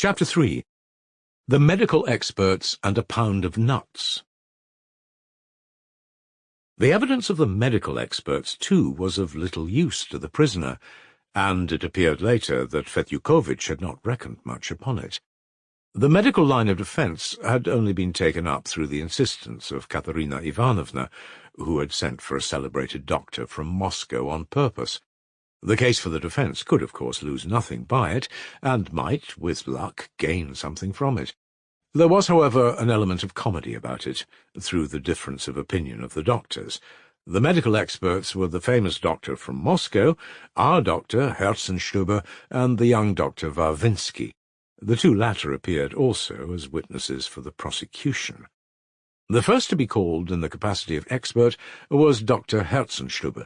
Chapter 3. The Medical Experts and a Pound of Nuts. The evidence of the medical experts, too, was of little use to the prisoner, and it appeared later that Fetyukovitch had not reckoned much upon it. The medical line of defence had only been taken up through the insistence of Katerina Ivanovna, who had sent for a celebrated doctor from Moscow on purpose. The case for the defence could, of course, lose nothing by it, and might, with luck, gain something from it. There was, however, an element of comedy about it, through the difference of opinion of the doctors. The medical experts were the famous doctor from Moscow, our doctor, Herzenstube, and the young Dr. Varvinsky. The two latter appeared also as witnesses for the prosecution. The first to be called in the capacity of expert was Dr. Herzenstube.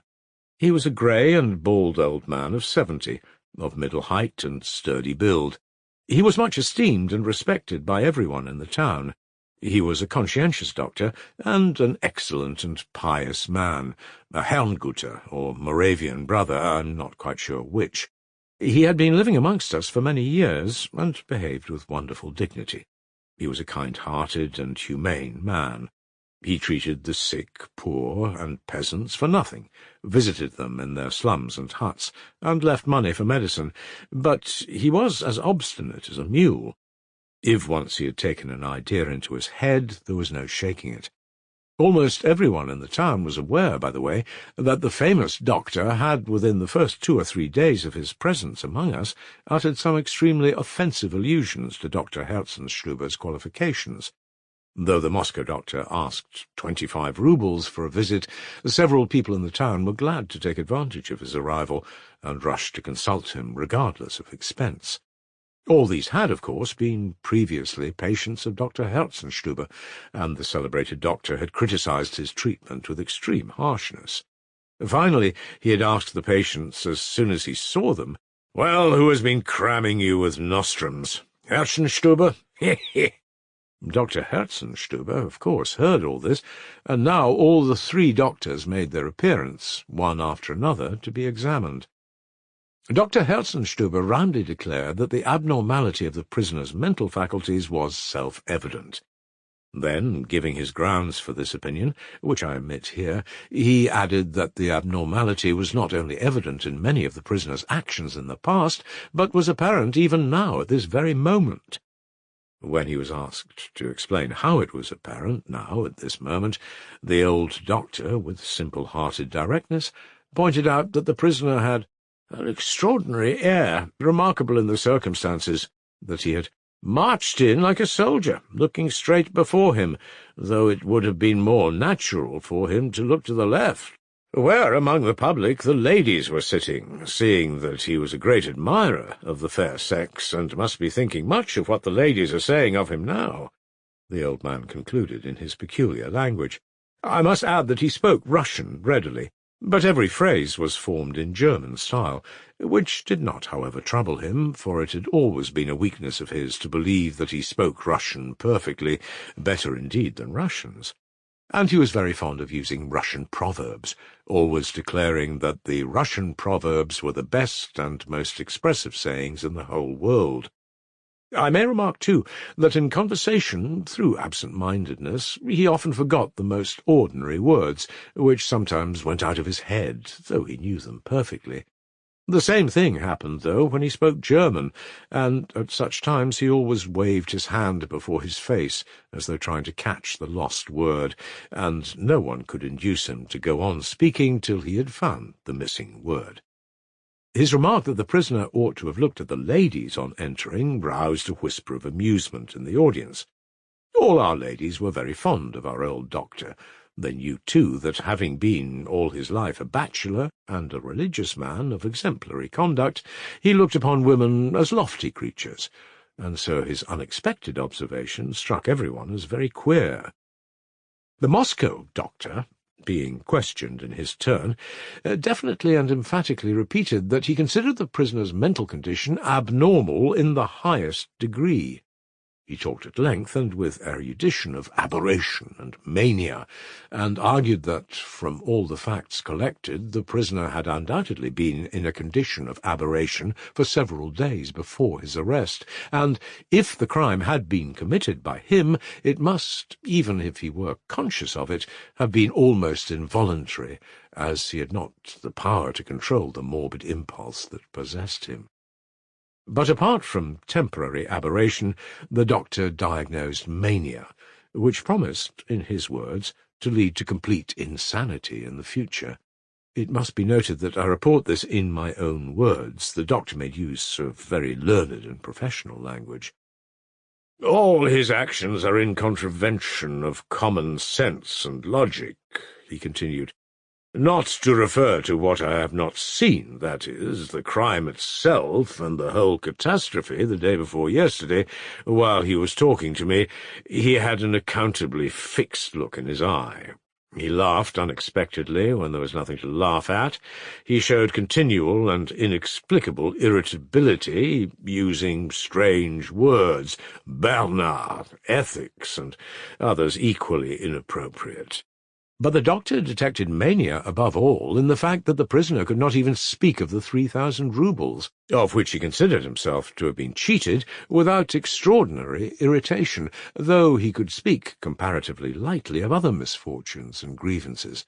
He was a grey and bald old man of 70, of middle height and sturdy build. He was much esteemed and respected by everyone in the town. He was a conscientious doctor, and an excellent and pious man, a Herrnguter, or Moravian brother, I'm not quite sure which. He had been living amongst us for many years, and behaved with wonderful dignity. He was a kind-hearted and humane man. He treated the sick, poor, and peasants for nothing, visited them in their slums and huts, and left money for medicine, but he was as obstinate as a mule. If once he had taken an idea into his head, there was no shaking it. Almost everyone in the town was aware, by the way, that the famous doctor had, within the first 2 or 3 days of his presence among us, uttered some extremely offensive allusions to Dr. Herzenstube's qualifications. Though the Moscow doctor asked 25 roubles for a visit, several people in the town were glad to take advantage of his arrival, and rushed to consult him regardless of expense. All these had, of course, been previously patients of Dr. Herzenstube, and the celebrated doctor had criticized his treatment with extreme harshness. Finally, he had asked the patients, as soon as he saw them, "Well, who has been cramming you with nostrums? Herzenstube? He." Dr. Herzenstube, of course, heard all this, and now all the 3 doctors made their appearance, one after another, to be examined. Dr. Herzenstube roundly declared that the abnormality of the prisoner's mental faculties was self-evident. Then, giving his grounds for this opinion, which I omit here, he added that the abnormality was not only evident in many of the prisoner's actions in the past, but was apparent even now at this very moment. When he was asked to explain how it was apparent now at this moment, the old doctor, with simple-hearted directness, pointed out that the prisoner had an extraordinary air, remarkable in the circumstances, that he had marched in like a soldier, looking straight before him, though it would have been more natural for him to look to the left, where among the public the ladies were sitting, seeing that he was a great admirer of the fair sex, and must be thinking much of what the ladies are saying of him now, the old man concluded in his peculiar language. I must add that he spoke Russian readily, but every phrase was formed in German style, which did not, however, trouble him, for it had always been a weakness of his to believe that he spoke Russian perfectly, better indeed than Russians. And he was very fond of using Russian proverbs, always declaring that the Russian proverbs were the best and most expressive sayings in the whole world. I may remark, too, that in conversation, through absent-mindedness, he often forgot the most ordinary words, which sometimes went out of his head, though he knew them perfectly. The same thing happened, though, when he spoke German, and at such times he always waved his hand before his face, as though trying to catch the lost word, and no one could induce him to go on speaking till he had found the missing word. His remark that the prisoner ought to have looked at the ladies on entering roused a whisper of amusement in the audience. All our ladies were very fond of our old doctor. They knew, too, that having been all his life a bachelor and a religious man of exemplary conduct, he looked upon women as lofty creatures, and so his unexpected observation struck everyone as very queer. The Moscow doctor, being questioned in his turn, definitely and emphatically repeated that he considered the prisoner's mental condition abnormal in the highest degree. He talked at length and with erudition of aberration and mania, and argued that, from all the facts collected, the prisoner had undoubtedly been in a condition of aberration for several days before his arrest, and if the crime had been committed by him, it must, even if he were conscious of it, have been almost involuntary, as he had not the power to control the morbid impulse that possessed him. But apart from temporary aberration, the doctor diagnosed mania, which promised, in his words, to lead to complete insanity in the future. It must be noted that I report this in my own words. The doctor made use of very learned and professional language. "All his actions are in contravention of common sense and logic," he continued. "Not to refer to what I have not seen, that is, the crime itself and the whole catastrophe the day before yesterday, while he was talking to me, he had an unaccountably fixed look in his eye. He laughed unexpectedly when there was nothing to laugh at. He showed continual and inexplicable irritability, using strange words, Bernard, ethics, and others equally inappropriate. But the doctor detected mania above all in the fact that the prisoner could not even speak of the 3,000 roubles, of which he considered himself to have been cheated, without extraordinary irritation, though he could speak comparatively lightly of other misfortunes and grievances.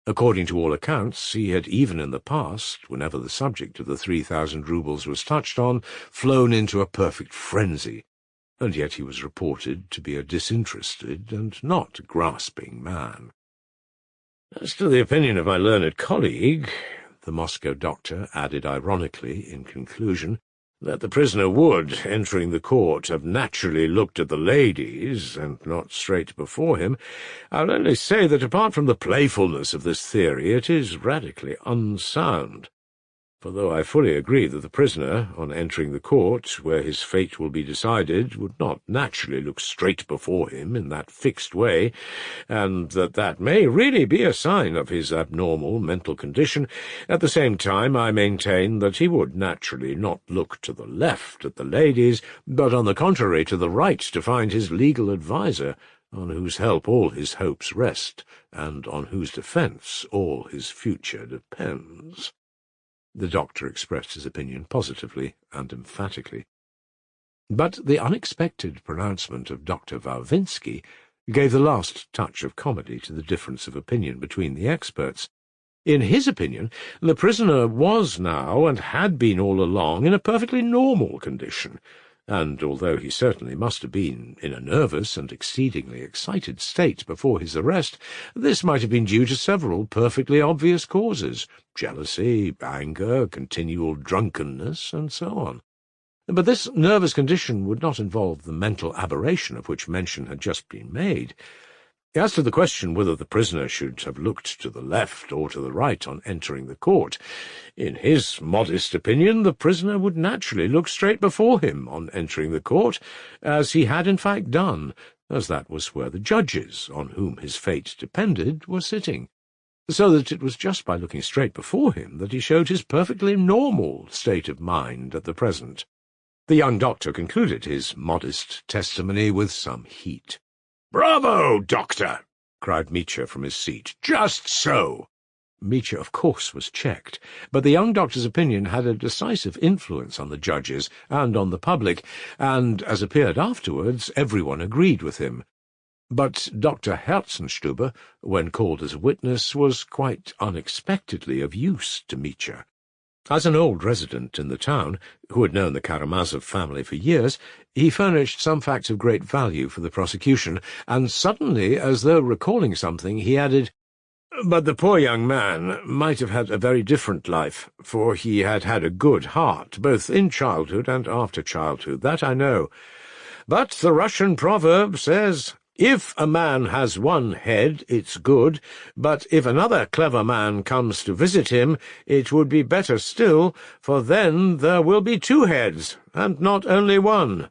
According to all accounts, he had even in the past, whenever the subject of the 3,000 roubles was touched on, flown into a perfect frenzy, and yet he was reported to be a disinterested and not grasping man. "As to the opinion of my learned colleague," the Moscow doctor added ironically in conclusion, "that the prisoner would, entering the court, have naturally looked at the ladies, and not straight before him, I'll only say that apart from the playfulness of this theory, it is radically unsound. For though I fully agree that the prisoner, on entering the court, where his fate will be decided, would not naturally look straight before him in that fixed way, and that may really be a sign of his abnormal mental condition, at the same time I maintain that he would naturally not look to the left at the ladies, but on the contrary to the right to find his legal adviser, on whose help all his hopes rest, and on whose defence all his future depends." The doctor expressed his opinion positively and emphatically. But the unexpected pronouncement of Dr. Varvinsky gave the last touch of comedy to the difference of opinion between the experts. In his opinion, the prisoner was now, and had been all along, in a perfectly normal condition, and although he certainly must have been in a nervous and exceedingly excited state before his arrest, this might have been due to several perfectly obvious causes: jealousy, anger, continual drunkenness, and so on. But this nervous condition would not involve the mental aberration of which mention had just been made. As to the question whether the prisoner should have looked to the left or to the right on entering the court, in his modest opinion the prisoner would naturally look straight before him on entering the court, as he had in fact done, as that was where the judges, on whom his fate depended, were sitting, so that it was just by looking straight before him that he showed his perfectly normal state of mind at the present. The young doctor concluded his modest testimony with some heat. "Bravo, doctor!" cried Mitya from his seat. "Just so!" Mitya, of course, was checked, but the young doctor's opinion had a decisive influence on the judges and on the public, and, as appeared afterwards, everyone agreed with him. But Dr. Herzenstube, when called as a witness, was quite unexpectedly of use to Mitya. As an old resident in the town, who had known the Karamazov family for years, he furnished some facts of great value for the prosecution, and suddenly, as though recalling something, he added, "But the poor young man might have had a very different life, for he had had a good heart, both in childhood and after childhood, that I know. But the Russian proverb says, 'If a man has one head, it's good, but if another clever man comes to visit him, it would be better still, for then there will be two heads, and not only one.'"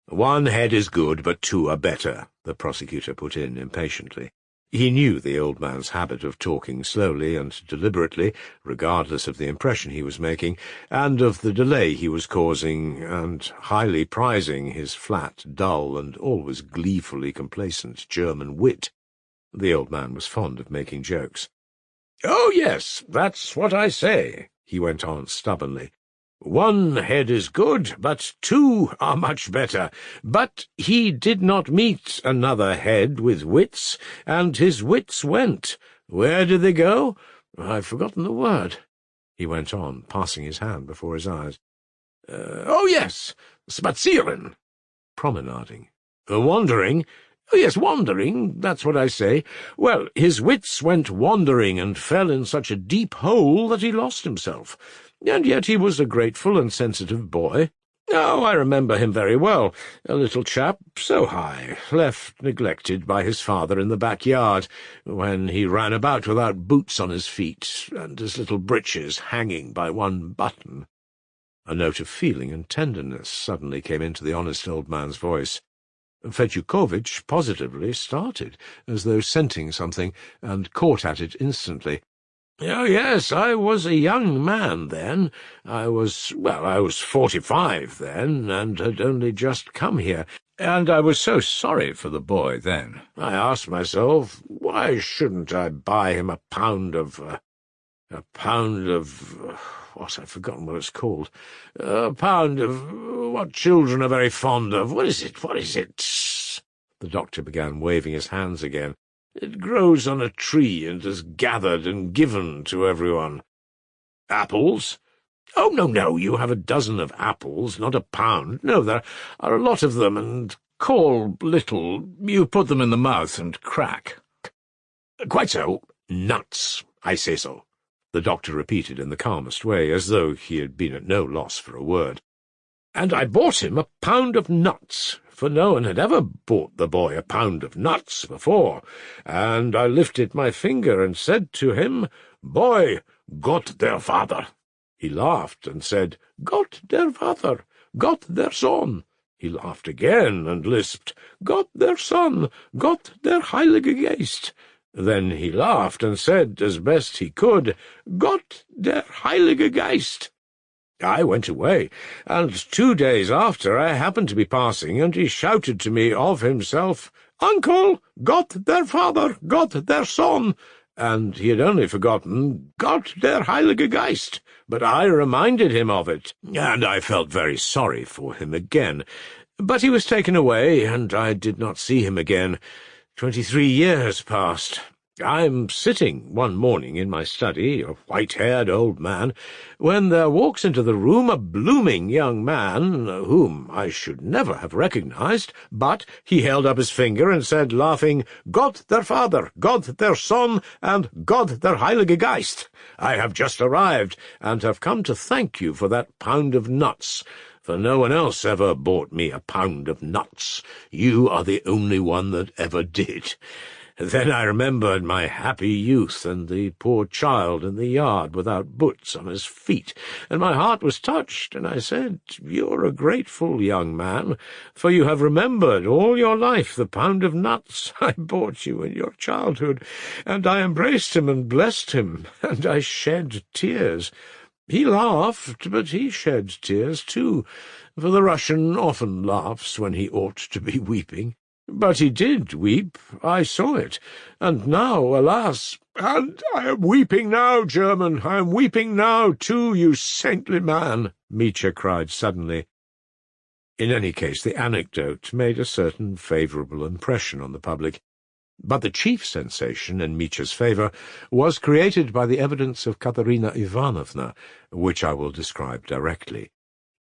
"One head is good, but two are better," the prosecutor put in impatiently. He knew the old man's habit of talking slowly and deliberately, regardless of the impression he was making, and of the delay he was causing, and highly prizing his flat, dull, and always gleefully complacent German wit. The old man was fond of making jokes. "Oh, yes, that's what I say," he went on stubbornly. "One head is good, but two are much better. But he did not meet another head with wits, and his wits went. Where did they go? I've forgotten the word," he went on, passing his hand before his eyes. "Oh, yes, spazieren," promenading. "Wandering. Oh, yes, wandering, that's what I say. Well, his wits went wandering and fell in such a deep hole that he lost himself. And yet he was a grateful and sensitive boy. Oh, I remember him very well, a little chap, so high, left neglected by his father in the backyard, when he ran about without boots on his feet, and his little breeches hanging by one button." A note of feeling and tenderness suddenly came into the honest old man's voice. Fedyukovitch positively started, as though scenting something, and caught at it instantly. "Oh, yes, I was a young man then. I was 45 then, and had only just come here, and I was so sorry for the boy then. I asked myself, why shouldn't I buy him a pound of what, I've forgotten what it's called. A pound of what children are very fond of. What is it? The doctor began waving his hands again. It grows on a tree and is gathered and given to everyone. Apples? Oh, no, you have a dozen of apples, not a pound. No, there are a lot of them, and call little. You put them in the mouth and crack. Quite so. Nuts, I say so, the doctor repeated in the calmest way, as though he had been at no loss for a word. And I bought him a pound of nuts, for no one had ever bought the boy a pound of nuts before, and I lifted my finger and said to him, Boy, Gott der Vater. He laughed and said, Gott der Vater, Gott der Sohn. He laughed again and lisped, Gott der Son, Gott der Heilige Geist. Then he laughed and said, as best he could, Gott der Heilige Geist. I went away, and 2 days after I happened to be passing, and he shouted to me of himself, Uncle, Gott der Vater, Gott der Sohn, and he had only forgotten Gott der Heilige Geist, but I reminded him of it, and I felt very sorry for him again. But he was taken away, and I did not see him again. 23 years passed. I'm sitting one morning in my study, a white-haired old man, when there walks into the room a blooming young man, whom I should never have recognized, but he held up his finger and said, laughing, Gott der Vater, Gott der Sohn, and Gott der Heilige Geist. I have just arrived, and have come to thank you for that pound of nuts, for no one else ever bought me a pound of nuts. You are the only one that ever did. Then I remembered my happy youth and the poor child in the yard without boots on his feet, and my heart was touched, and I said, You're a grateful young man, for you have remembered all your life the pound of nuts I bought you in your childhood, and I embraced him and blessed him, and I shed tears. He laughed, but he shed tears too, for the Russian often laughs when he ought to be weeping. But he did weep, I saw it, and now, alas, and I am weeping now, German, I am weeping now, too, you saintly man, Mitya cried suddenly. In any case, the anecdote made a certain favourable impression on the public, but the chief sensation in Mitya's favour was created by the evidence of Katerina Ivanovna, which I will describe directly.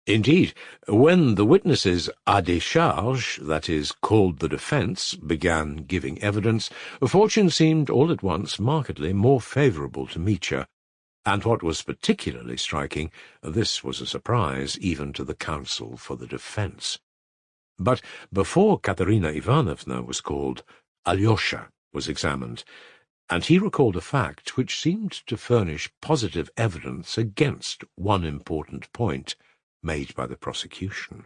Indeed, when the witnesses à décharge, that is, called the defence, began giving evidence, fortune seemed all at once markedly more favourable to Mitya, and what was particularly striking, this was a surprise even to the counsel for the defence. But before Katerina Ivanovna was called, Alyosha was examined, and he recalled a fact which seemed to furnish positive evidence against one important point made by the prosecution.